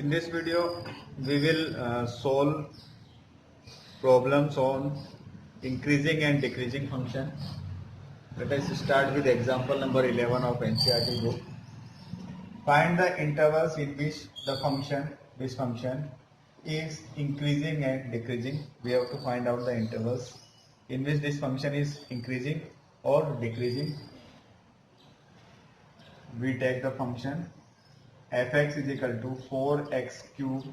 In this video, we will solve problems on increasing and decreasing function. Let us start with example number 11 of NCERT book. Find the intervals in which this function is increasing and decreasing. We have to find out the intervals in which this function is increasing or decreasing. We take the function fx is equal to 4x cube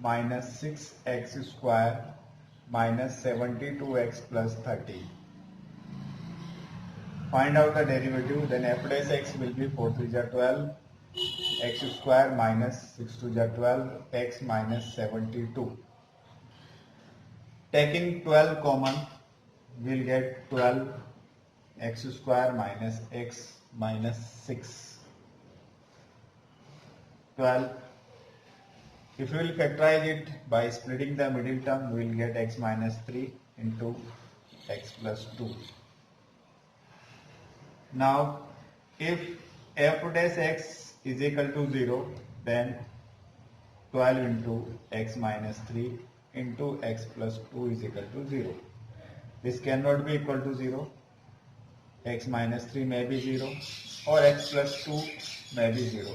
minus 6x square minus 72x plus 30. Find out the derivative, then f dash x will be 4 3 is 12, x square minus 6 2 is 12, x minus 72. Taking 12 common, we'll get 12 x square minus x minus 6. 12. If we will factorize it by splitting the middle term, we will get x minus 3 into x plus 2. Now, if f dash x is equal to 0, then 12 into x minus 3 into x plus 2 is equal to 0. This cannot be equal to 0. X minus 3 may be 0 or x plus 2 may be 0.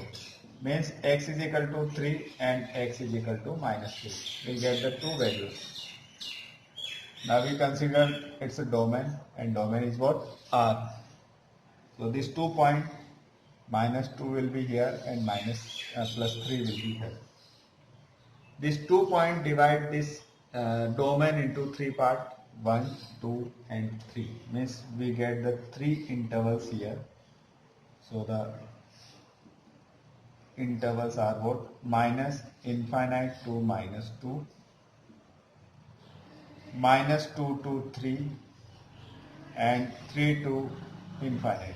Means x is equal to 3 and x is equal to minus 3. We get the two values. Now we consider it's a domain, and domain is what? R. So this 2 point, minus 2 will be here and plus 3 will be here. This 2 point divide this domain into 3 parts, 1, 2 and 3. Means we get the 3 intervals here. So the intervals are what? Minus infinite to minus 2, minus 2 to 3 and 3 to infinite.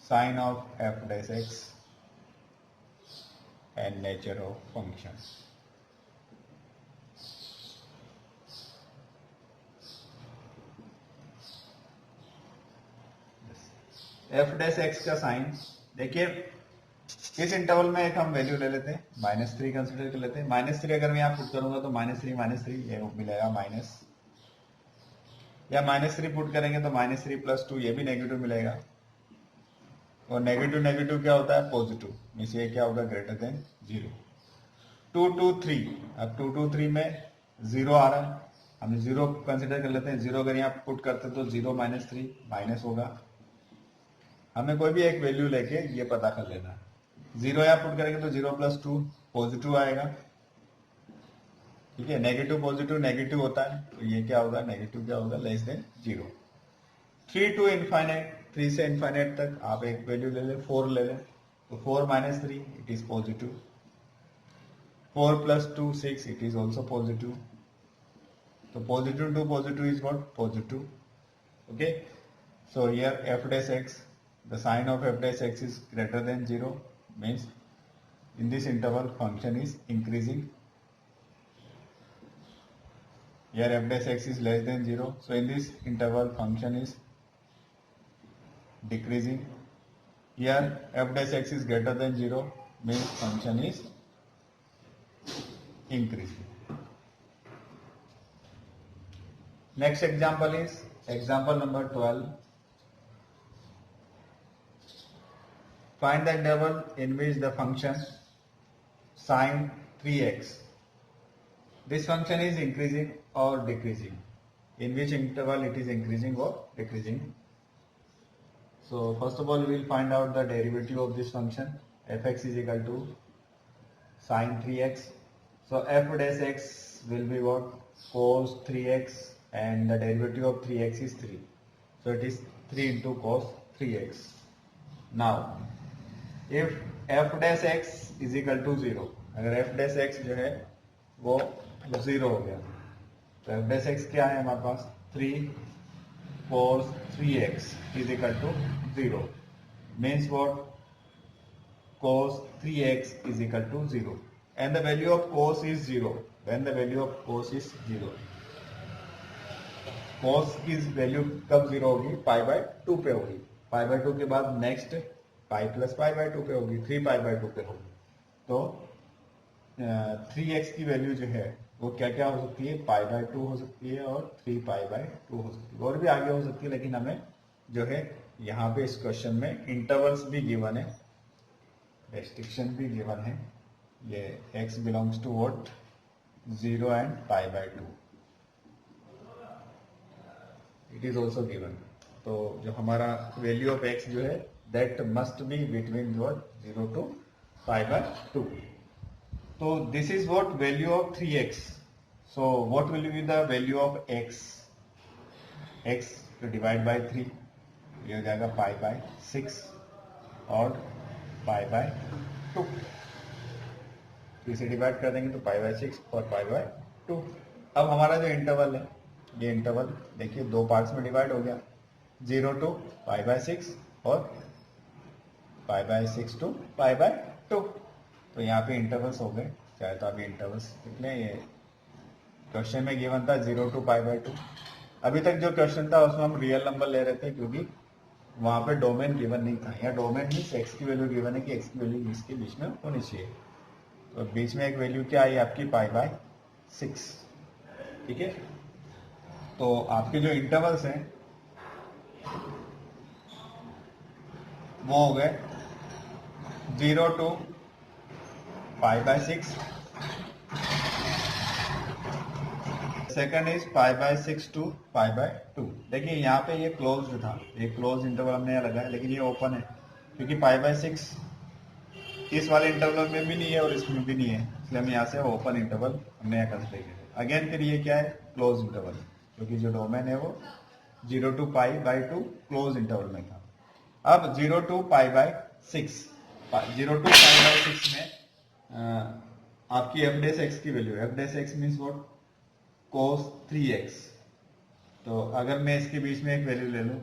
Sign of f dash x and nature of function. f dash x का sign देखिए, इस interval में एक हम value ले लेते हैं, minus 3 consider कर लेते हैं. माइनस 3 अगर मैं यहाँ पुट करूंगा तो माइनस 3 ये मिलेगा माइनस, या माइनस 3 पुट करेंगे तो माइनस 3 प्लस 2 ये भी नेगेटिव मिलेगा. और नेगेटिव नेगेटिव क्या होता है? पॉजिटिव. मीन्स ये क्या होगा? Greater than 0. 2 2 3, अब 2 2 3 में 0 आ रहा है, हम 0 कंसिडर कर लेते हैं. 0 अगर यहाँ पुट करते तो 0 माइनस 3 माइनस होगा. हमें कोई भी एक वैल्यू लेके ये पता कर लेना. 0 यहाँ पुट करेंगे तो 0 प्लस 2 पॉजिटिव आएगा. ठीक है, नेगेटिव पॉजिटिव नेगेटिव होता है, तो ये क्या होगा? नेगेटिव क्या होगा? Less than 0. 3 टू इनफाइनाइट, 3 से इनफाइनाइट तक आप एक वैल्यू ले लें, 4 ले लें, तो 4 minus 3 it is positive. 4 plus 2 6 it is also positive. तो positive to positive is what? Positive. Okay, so here f dash x, the sign of f dash x is greater than 0, means in this interval function is increasing. Here f dash x is less than 0, so in this interval function is decreasing. Here f dash x is greater than 0, means function is increasing. Next example is example number 12. Find the interval in which the function sin 3x. This function is increasing or decreasing. In which interval it is increasing or decreasing? So first of all we will find out the derivative of this function. Fx is equal to sin 3x. So f dash x will be what? Cos 3x, and the derivative of 3x is 3. So it is 3 into cos 3x. Now if f dash x is equal to 0, अगर f dash x जो है वो 0 हो गया, तो f dash x क्या है हमारे पास? 3 cos 3x is equal to 0. Means what? Cos 3x is equal to 0. And the value of cos is 0. When the value of cos is 0. cos की वैल्यू कब जीरो होगी, पाई बाय 2 पे होगी। पाई by 2 के बाद next pi plus pi by 2 पे होगी, 3 पाई by 2 पे होगी। तो 3x की वैल्यू जो है वो क्या क्या हो सकती है, पाई बाय 2 हो सकती है और 3 पाई बाय 2 हो सकती है, और भी आगे हो सकती है, लेकिन हमें जो है यहाँ पे इस क्वेश्चन में इंटरवल्स भी गिवन है, रेस्ट्रिक्शन भी गिवन है। ये x belongs to what, 0 and pi by 2, it is also given. तो जो हमारा वैल्यू ऑफ x जो है that must be between 0 to pi by 2। तो this is what value of 3x। So what will be the value of x, x divide by 3, ये हो जाएगा पाई by 6 और पाई बाय 2। इसे डिवाइड कर देंगे तो पाई बाय 6 और पाई बाय 2। अब हमारा जो इंटरवल है, ये इंटरवल देखिए दो पार्ट्स में डिवाइड हो गया, 0 टू पाई बाय 6 और pi by 6 to pi by 2। तो यहाँ पे इंटरवल्स हो गए, चाहे तो अभी इंटरवल्स लिख लें। ये क्वेश्चन में गिवन था 0 टू पाई बाय 2। अभी तक जो क्वेश्चन था उसमें हम रियल नंबर ले रहे थे, क्योंकि वहां पे डोमेन गिवन नहीं था। यहाँ डोमेन मीन्स एक्स की वैल्यू गिवन है कि एक्स की वैल्यू इसके बीच में होनी चाहिए। तो बीच में एक वैल्यू क्या आई आपकी, पाई बाय 6, ठीक है। तो आपके जो इंटरवल्स हैं वो हो गए 0 to pi by 6, second is pi by 6 to pi by 2। देखिए यहाँ पे ये क्लोज्ड था, ये क्लोज इंटरवल हमने यहाँ लगाया, लेकिन ये ओपन है क्योंकि पाई बाय 6 इस वाले इंटरवल में भी नहीं है और इसमें भी नहीं है, इसलिए हम यहाँ से ओपन इंटरवल हमने यहाँ कंसिडर किया। अगेन फिर ये क्या है, क्लोज इंटरवल, क्योंकि जो डोमेन है वो 0 to pi by 2 close interval में था। अब 0 to pi by 6, 0 to pi by 6 में आपकी एफ डेस एक्स की वैल्यू, F dash X means what, cos 3x। तो अगर मैं इसके बीच में एक वैल्यू ले लूं,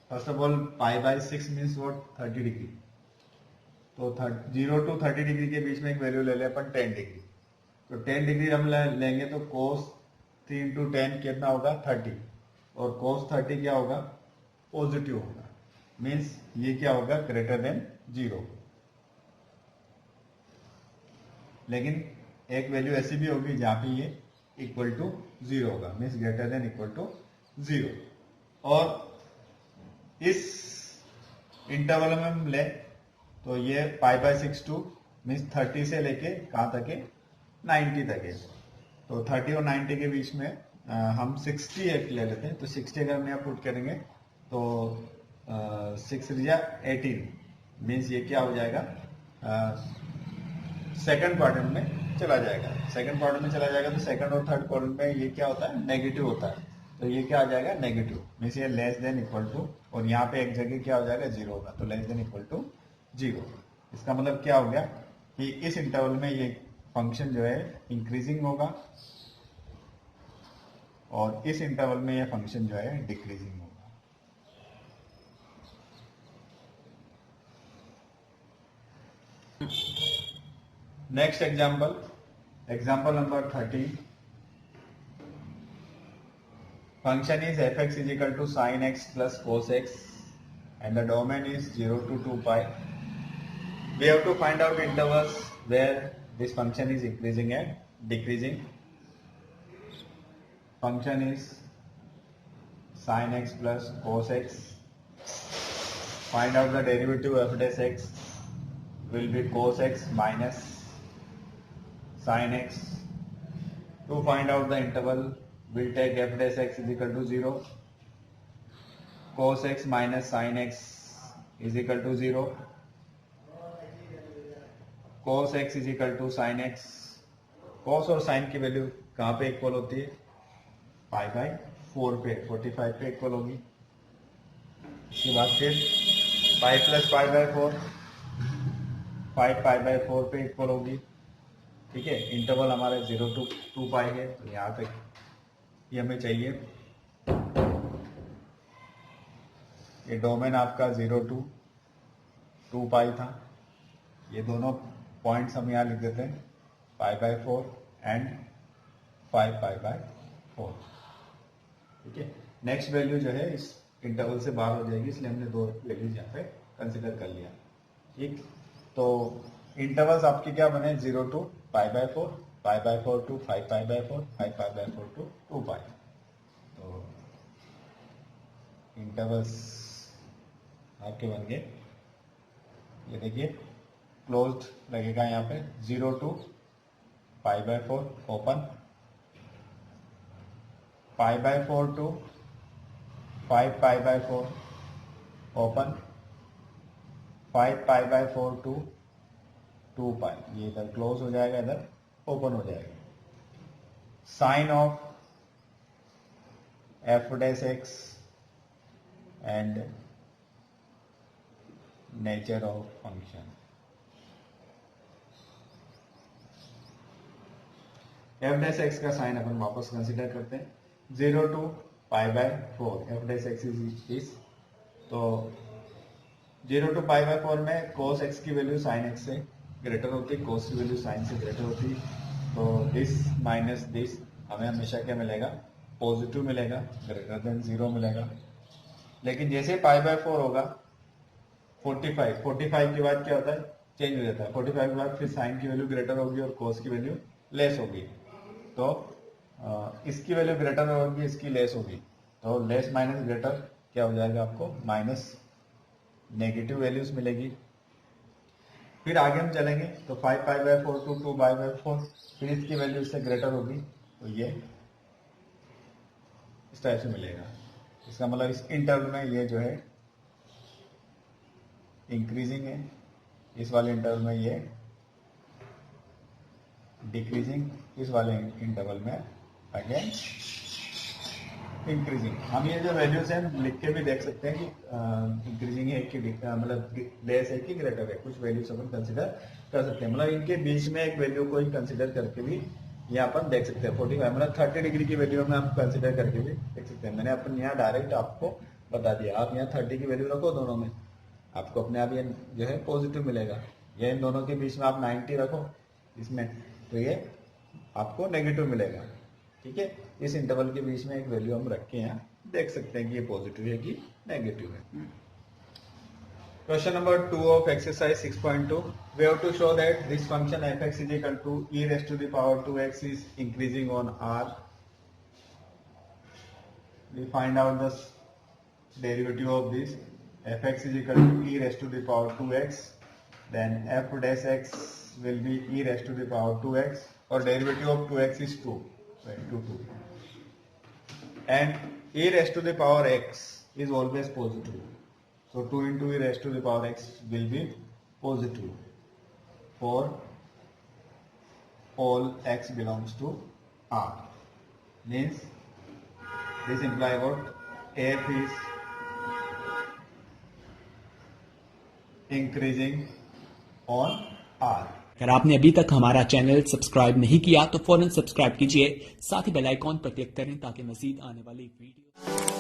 first of all pi by 6 means what, 30 degree. तो 0 टू 30 डिग्री के बीच में एक वैल्यू ले लें अपन 10 डिग्री। तो 10 डिग्री हम लेंगे तो cos 3 इंटू 10 कितना होगा, 30, और cos 30 क्या होगा, पॉजिटिव होगा, मीन्स ये क्या होगा, ग्रेटर देन 0। लेकिन एक वैल्यू ऐसी भी होगी जहां पे ये इक्वल टू 0 होगा, means greater than equal to 0। और इस इंटरवल में हम ले तो ये पाई बाय 6 टू मीन्स 30 से लेके कहां तक है, 90 तक है। तो 30 और 90 के बीच में हम 60 एक ले लेते हैं। तो 60 अगर हम यहाँ पुट करेंगे तो 6 या 18, मीन्स ये क्या हो जाएगा, सेकंड क्वाड्रेंट में चला जाएगा। सेकंड क्वाड्रेंट में चला जाएगा तो सेकंड और थर्ड क्वाड्रेंट में ये क्या होता है, नेगेटिव होता है। तो ये क्या आ जाएगा, नेगेटिव, मीन्स ये लेस देन इक्वल टू, और यहाँ पे एक जगह क्या हो जाएगा, 0 होगा, तो लेस देन इक्वल टू 0। इसका मतलब क्या हो गया कि इस इंटरवल में ये फंक्शन जो है इंक्रीजिंग होगा और इस इंटरवल में ये फंक्शन जो है डिक्रीजिंग होगा। Next example, example number 13। Function is fx is equal to sin x plus cos x and the domain is 0 to 2 pi. We have to find out intervals where this function is increasing and decreasing. Function is sin x plus cos x. Find out the derivative of f dash x will be cos x minus sin x. To find out the interval, we'll take f dash x is equal to 0, cos x minus sin x is equal to 0, cos x is equal to sin x। cos और sin की value कहाँ पे equal होती है, pi by 4 पे, 45 पे equal होगी। इसके बाद फिर pi plus pi by 4, 5 pi by 4 पे इक्वल होगी, ठीक है। इंटरवल हमारा 0 टू 2 पाई है, तो यहाँ पे ये हमें चाहिए। ये डोमेन आपका 0 टू 2 पाई था, ये दोनों पॉइंट्स हम यहाँ लिख देते हैं, pi by 4 and 5 pi by 4, ठीक है। नेक्स्ट वैल्यू जो है इस इंटरवल से बाहर हो जाएगी, इसलिए हमने 2 वैल्यूज यहाँ पे कंसिडर कर लिया। ठीक, तो इंटरवल्स आपके क्या बने, 0 to π/4, π/4 to 5π/4, 5π/4 to 2π। तो इंटरवल्स आपके बन गए, ये देखिए क्लोज्ड लगेगा यहाँ पे, 0 to π/4 open, π/4 to 5π/4 open, 5π/4 to 2π, ये इधर क्लोज हो जाएगा, इधर ओपन हो जाएगा। Sign of f' and nature of function. f' का साइन अपन वापस कंसिडर करते हैं, 0 to π/4, f' इज, तो 0 to π/4 में cos x की वैल्यू sin x से ग्रेटर होती है, cos की वैल्यू sin से ग्रेटर होती है, तो दिस माइनस दिस हमें हमेशा क्या मिलेगा, पॉजिटिव मिलेगा, ग्रेटर देन 0 मिलेगा। लेकिन जैसे π/4 होगा 45 के बाद क्या होता है, चेंज हो जाता है, 45 के बाद फिर साइन की वैल्यू ग्रेटर होगी और cos की वैल्यू लेस होगी, तो इसकी वैल्यू ग्रेटर होगी, इसकी लेस होगी, तो लेस माइनस ग्रेटर क्या हो जाएगा, आपको माइनस नेगेटिव वैल्यूज मिलेगी। फिर आगे हम चलेंगे तो 5π/4 to 2π/4, फिर इसकी वैल्यू इससे ग्रेटर होगी, तो ये इस टाइप से मिलेगा। इसका मतलब इस इंटरवल में ये जो है इंक्रीजिंग है, इस वाले इंटरवल में ये डिक्रीजिंग, इस वाले इंटरवल में अगेन इंक्रीजिंग। हम ये जो वैल्यूज हैं लिख के भी देख सकते हैं कि इंक्रीजिंग है कि मतलब लेस है कि ग्रेटर है, कुछ वैल्यूज अपन कंसिडर कर सकते हैं। मतलब इनके बीच में एक वैल्यू को ही कंसिडर करके भी ये अपन देख सकते हैं। 45 मतलब 30 डिग्री की वैल्यू में आप कंसिडर करके भी देख सकते हैं। मैंने अपन यहाँ डायरेक्ट आपको बता दिया, आप यहाँ 30 की वैल्यू रखो दोनों में, आपको अपने आप ये जो है पॉजिटिव मिलेगा। ये इन दोनों के बीच में आप 90 रखो इसमें, तो ये आपको नेगेटिव मिलेगा। ठीक है, इस इंटरवल के बीच में एक वैल्यू हम रख के यहाँ देख सकते हैं कि ये पॉजिटिव है कि नेगेटिव है। Question number 2 of exercise 6.2, we have to show that this function f(x) is equal to e raised to the power 2x is increasing on r. We find out the derivative of this. f(x) is equal to e raised to the power 2x, then f dash x will be e raised to the power 2x, or derivative of 2x is 2, right, 2, and e raised to the power x is always positive. So 2 into e raised to the power x will be positive for all x belongs to R. Means this implies what f is increasing on R. अगर आपने अभी तक हमारा channel subscribe नहीं किया तो फौरन subscribe कीजिए, साथ ही बेल आइकॉन पर क्लिक करें ताकि मजीद आने वाली वीडियो